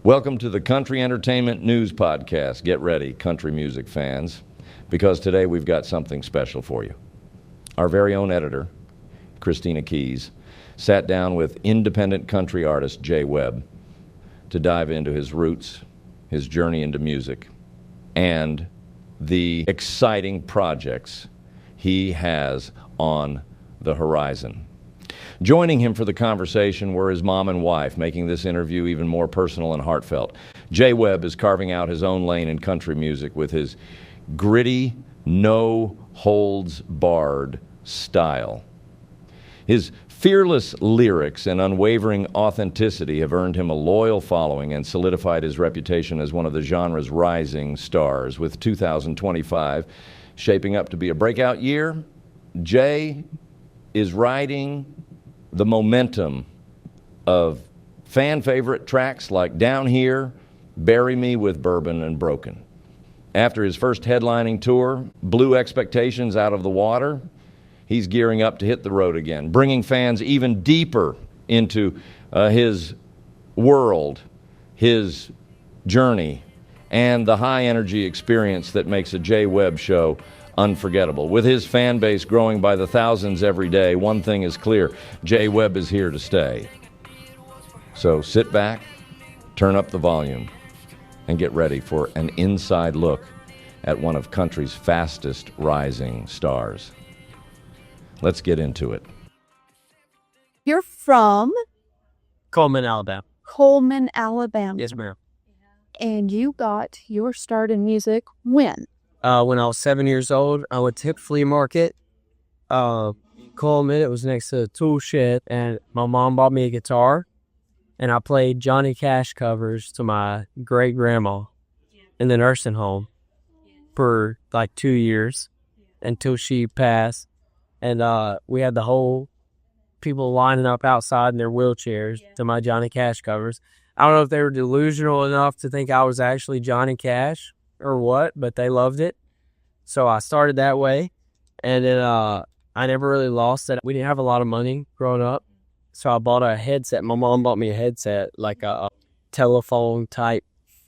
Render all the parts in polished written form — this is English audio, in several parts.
Welcome to the Country Entertainment News Podcast. Get ready, country music fans, because today we've got something special for you. Our very own editor, Christina Keys, sat down with independent country artist Jay Webb to dive into his roots, his journey into music, and the exciting projects he has on the horizon. Joining him for the conversation were his mom and wife, making this interview even more personal and heartfelt. Jay Webb is carving out his own lane in country music with his gritty, no-holds-barred style. His fearless lyrics and unwavering authenticity have earned him a loyal following and solidified his reputation as one of the genre's rising stars. With 2025 shaping up to be a breakout year, Jay is riding the momentum of fan favorite tracks like Down Here, Bury Me with Bourbon, and Broken. After his first headlining tour blew expectations out of the water, he's gearing up to hit the road again, bringing fans even deeper into his world, his journey, and the high-energy experience that makes a Jay Webb show unforgettable. With his fan base growing by the thousands every day, one thing is clear: Jay Webb is here to stay. So sit back, turn up the volume, and get ready for an inside look at one of country's fastest rising stars. Let's get into it. You're from Coleman, Alabama. Coleman, Alabama. Yes, ma'am. And you got your start in music when? When I was 7 years old, I went to Hip Flea Market. Coleman, it was next to a tool shed, and my mom bought me a guitar, and I played Johnny Cash covers to my great-grandma in the nursing home for like 2 years until she passed. And we had the whole people lining up outside in their wheelchairs to my Johnny Cash covers. I don't know if they were delusional enough to think I was actually Johnny Cash or what, but they loved it. So I started that way, and then I never really lost it. We didn't have a lot of money growing up, so I bought a headset. My mom bought me a headset, like a telephone type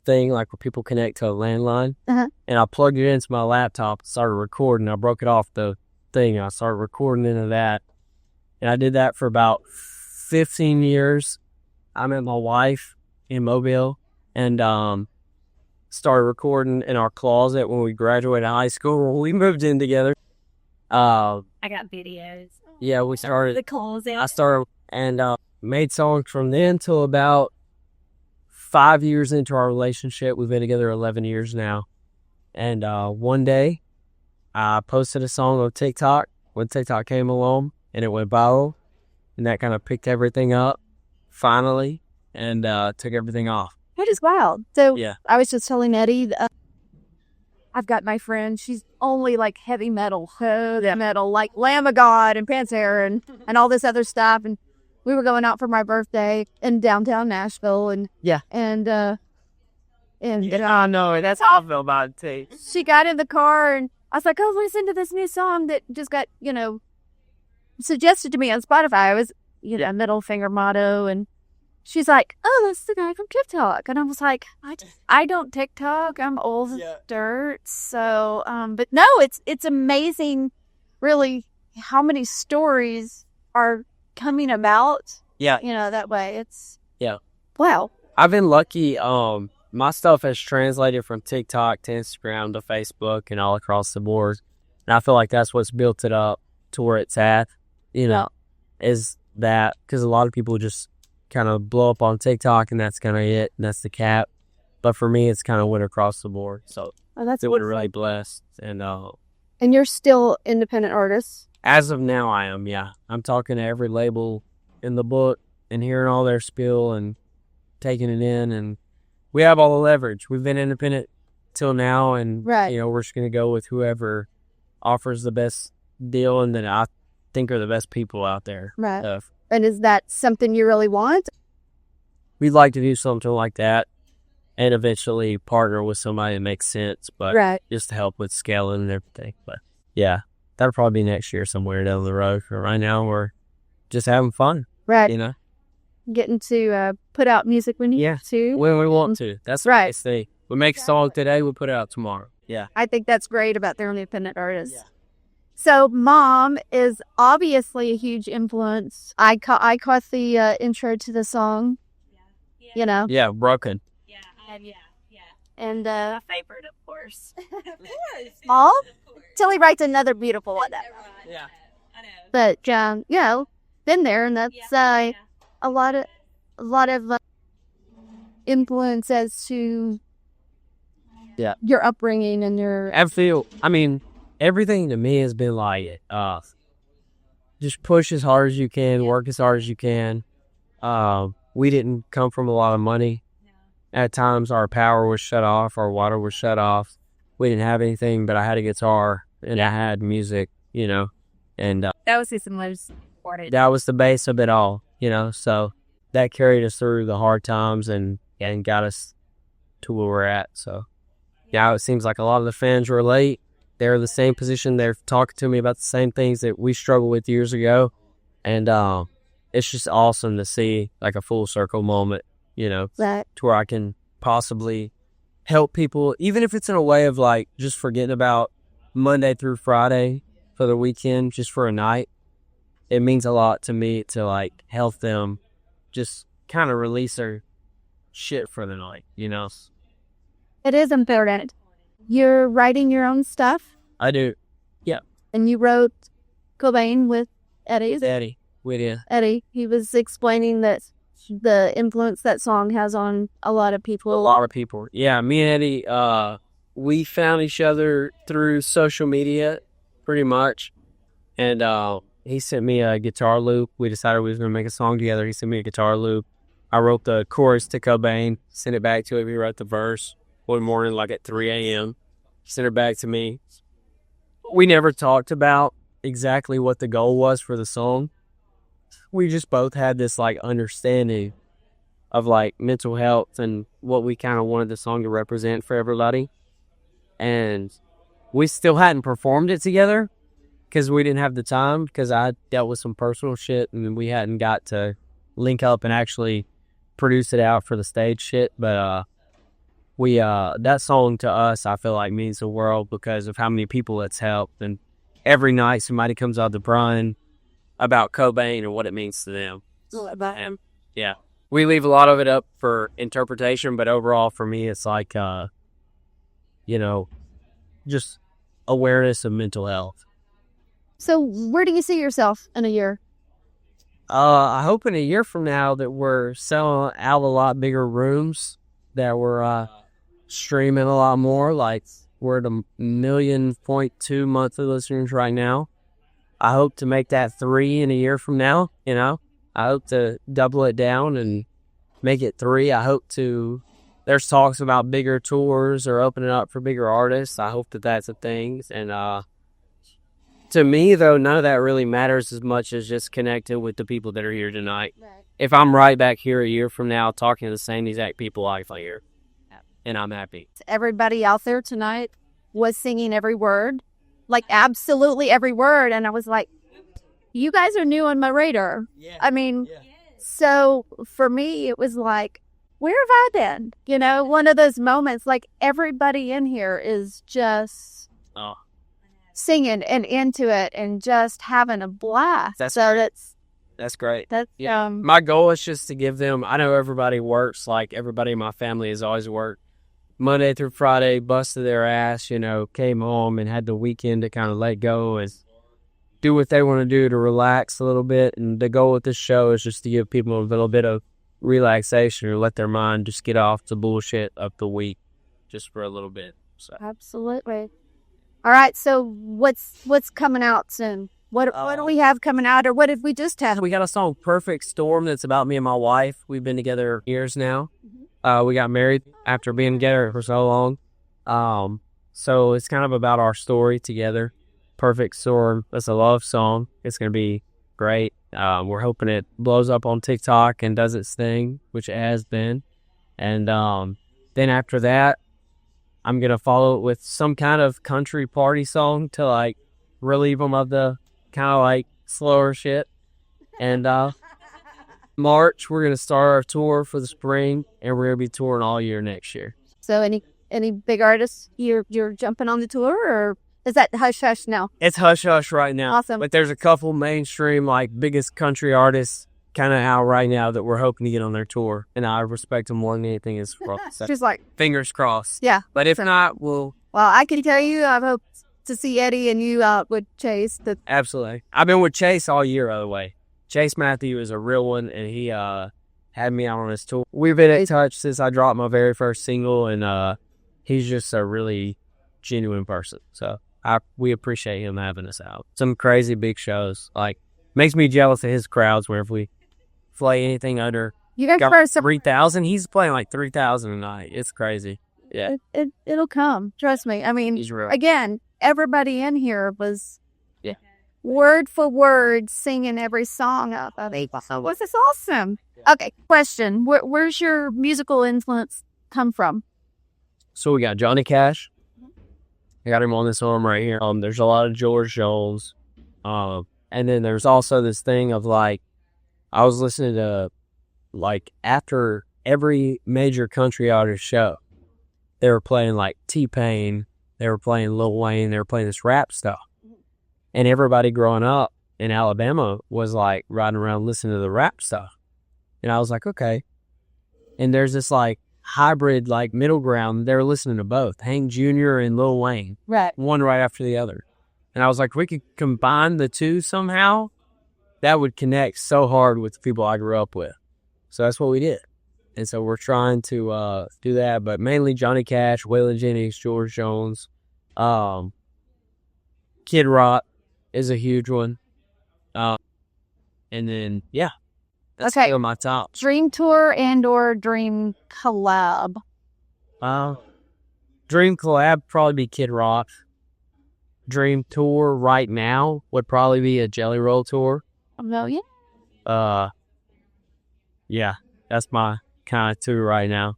thing, like where people connect to a landline. And I plugged it into my laptop and started recording. I broke it off the thing. I started recording into that, and I did that for about 15 years. I met my wife in Mobile, and started recording in our closet when we graduated high school. When we moved in together. I got videos. Yeah, we started. The closet. I started and made songs from then till about 5 years into our relationship. We've been together 11 years now. And one day, I posted a song on TikTok when TikTok came along, and it went viral, and that kind of picked everything up finally and took everything off. That is wild. So Yeah. I was just telling Eddie, I've got my friend, she's only like heavy metal, like Lamb of God and Pantera and all this other stuff. And we were going out for my birthday in downtown Nashville. And I know. That's how I feel about it, too. she got in the car, and I was like, oh, listen to this new song that just got, suggested to me on Spotify. It was, Middle Finger Motto, and she's like, oh, that's the guy from TikTok. And I was like, I don't TikTok. I'm old as dirt. So, but no, it's amazing, really, how many stories are coming about. Yeah. That way. It's, Yeah. wow. I've been lucky. My stuff has translated from TikTok to Instagram to Facebook and all across the board. And I feel like that's what's built it up to where it's at, is that, because a lot of people just kind of blow up on TikTok, and that's kind of it, and that's the cap. But for me, it's kind of went across the board. So That's it was really blessed. And you're still independent artists? as of now, I am, yeah. I'm talking to every label in the book and hearing all their spiel and taking it in. And we have all the leverage. We've been independent till now, and we're just going to go with whoever offers the best deal and that I think are the best people out there. Right. And is that something you really want? We'd like to do something like that and eventually partner with somebody that makes sense, but just to help with scaling and everything. But yeah, that'll probably be next year somewhere down the road. But right now we're just having fun. Right. You know? Getting to put out music when you Yeah. need to. When we want to. That's Right. the nice thing. We make a song today, we put it out tomorrow. Yeah. I think that's great about their independent artists. Yeah. So Mom is obviously a huge influence. I caught the intro to the song, you know. Yeah, Broken. And My favorite, of course. all till he writes another beautiful one. Yeah. I know. But you know, been there, and that's a lot of influence as to your upbringing and your. I mean, everything to me has been like, just push as hard as you can, work as hard as you can. We didn't come from a lot of money. At times, our power was shut off, our water was shut off. We didn't have anything, but I had a guitar and I had music, you know, and That was the most important. that was the base of it all, you know. So that carried us through the hard times and got us to where we're at. So now it seems like a lot of the fans relate. They're in the same position. They're talking to me about the same things that we struggled with years ago. And it's just awesome to see like a full circle moment, you know, That to where I can possibly help people, even if it's in a way of like just forgetting about Monday through Friday for the weekend, just for a night. It means a lot to me to like help them just kind of release their shit for the night, you know? it is important. You're writing your own stuff, I do. and you wrote Cobain with Eddie. Eddie, with you. Eddie, he was explaining that the influence that song has on a lot of people. A lot of people. Yeah, me and Eddie, we found each other through social media, pretty much. And he sent me a guitar loop. We decided we was going to make a song together. He sent me a guitar loop. I wrote the chorus to Cobain, sent it back to him. He wrote the verse one morning, like at 3 a.m. Sent it back to me. We never talked about exactly what the goal was for the song. We just both had this like understanding of like mental health and what we kind of wanted the song to represent for everybody. And we still hadn't performed it together because we didn't have the time, because I dealt with some personal shit and we hadn't got to link up and actually produce it out for the stage shit. But we that song to us, I feel like means the world because of how many people it's helped. And every night somebody comes out to Brian about Cobain and what it means to them. About And, yeah, we leave a lot of it up for interpretation, but overall for me it's like you know, just awareness of mental health. So where do you see yourself in a year? I hope in a year from now that we're selling out a lot bigger rooms, that we're streaming a lot more. Like we're at 1.2 million monthly listeners right now. I hope to make that 3 in a year from now, you know. I hope to double it down and make it 3. I hope to, there's talks about bigger tours or opening up for bigger artists. I hope that that's a thing. And to me, though, none of that really matters as much as just connecting with the people that are here tonight. Right. If I'm right back here a year from now talking to the same exact people I hear, and I'm happy. Everybody out there tonight was singing every word, like absolutely every word. And I was like, you guys are new on my radar. Yeah. I mean, so for me, it was like, where have I been? You know, one of those moments, like everybody in here is just singing and into it and just having a blast. That's so great. That's great. that's Yeah. My goal is just to give them, I know everybody works, like everybody in my family has always worked Monday through Friday, busted their ass, you know, came home and had the weekend to kind of let go and do what they want to do to relax a little bit. And the goal with this show is just to give people a little bit of relaxation or let their mind just get off the bullshit of the week just for a little bit. So absolutely. All right. So what's coming out soon? What do we have coming out, or what did we just have? we got a song, Perfect Storm, that's about me and my wife. We've been together years now. We got married after being together for so long. So it's kind of about our story together. Perfect Storm. That's a love song. It's going to be great. We're hoping it blows up on TikTok and does its thing, which it has been. And then after that, I'm going to follow it with some kind of country party song to like relieve them of the kind of like slower shit. And March, we're going to start our tour for the spring, and we're going to be touring all year next year. So any big artists you're jumping on the tour, or is that hush hush now? It's hush hush right now. Awesome. But there's a couple mainstream, like biggest country artists kind of out right now that we're hoping to get on their tour. And I respect them more than anything. Is Just like, fingers crossed. yeah. But if not, we'll... Well, I can tell you, I hope to see Eddie and you out with Chase. Absolutely. I've been with Chase all year, by the way. Chase Matthew is a real one, and he had me out on his tour. We've been in touch since I dropped my very first single, and he's just a really genuine person. So we appreciate him having us out. Some crazy big shows. Like, makes me jealous of his crowds where if we play anything under You guys are 3,000, he's playing like 3,000 a night. It's crazy. Yeah. It'll come. Trust me. I mean, He's real. again, everybody in here was word for word singing every song up. I mean, was this awesome? Okay, question. Where's your musical influence come from? So we got Johnny Cash. I got him on this arm right here. There's a lot of George Jones. And then there's also this thing of like, I was listening to like after every major country artist show, they were playing like T-Pain, they were playing Lil Wayne, they were playing this rap stuff. And everybody growing up in Alabama was like riding around listening to the rap stuff. And I was like, okay. And there's this like hybrid, like middle ground. They were listening to both, Hank Jr. and Lil Wayne. Right. One right after the other. And I was like, we could combine the two somehow. That would connect so hard with the people I grew up with. So that's what we did. And so we're trying to do that, but mainly Johnny Cash, Waylon Jennings, George Jones, Kid Rock is a huge one. And then, yeah, that's Okay. two of my tops. Dream tour and or dream collab? Dream collab probably be Kid Rock. Dream tour right now would probably be a Jelly Roll tour. Oh, yeah. Yeah, that's my kind of tour right now.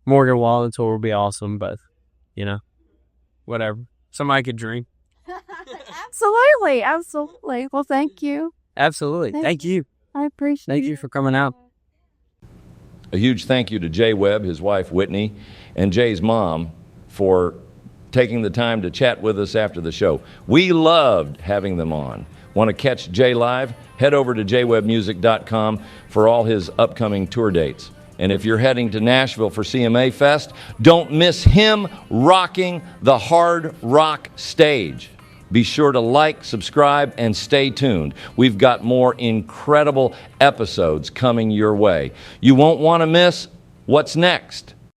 Morgan Wallen tour would be awesome, but, you know, whatever. Somebody could dream. Absolutely. Well, thank you. Absolutely. Thank you. I appreciate it. Thank you for coming out. A huge thank you to Jay Webb, his wife Whitney, and Jay's mom for taking the time to chat with us after the show. We loved having them on. Want to catch Jay live? Head over to jwebmusic.com for all his upcoming tour dates. And if you're heading to Nashville for CMA Fest, don't miss him rocking the hard rock stage. Be sure to like, subscribe, and stay tuned. We've got more incredible episodes coming your way. You won't want to miss what's next.